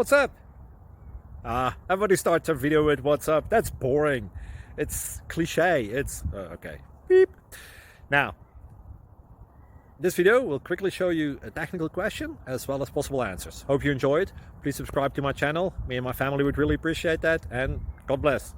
What's up? Everybody starts a video with what's up. That's boring. It's cliche. It's okay. Beep. Now, this video will quickly show you a technical question as well as possible answers. Hope you enjoyed. Please subscribe to my channel. Me and my family would really appreciate that, and God bless.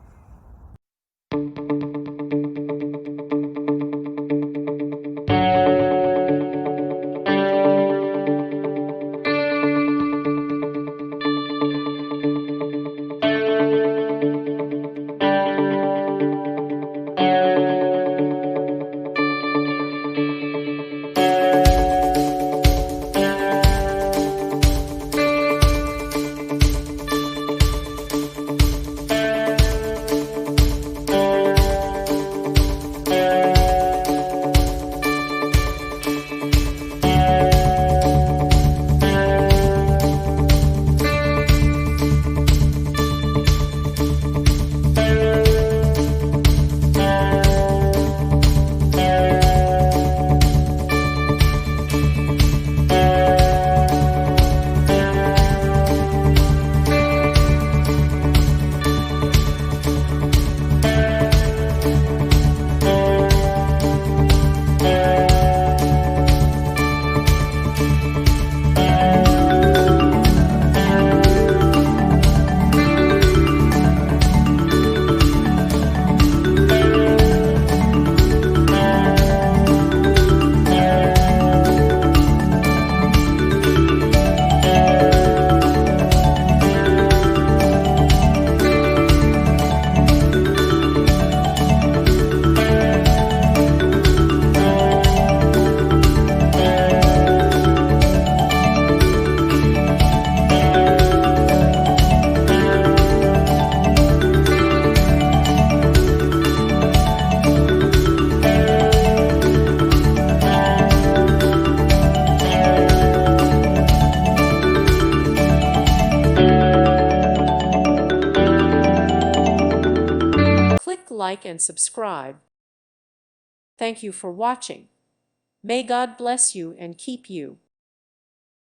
Like and subscribe. Thank you for watching. May God bless you and keep you.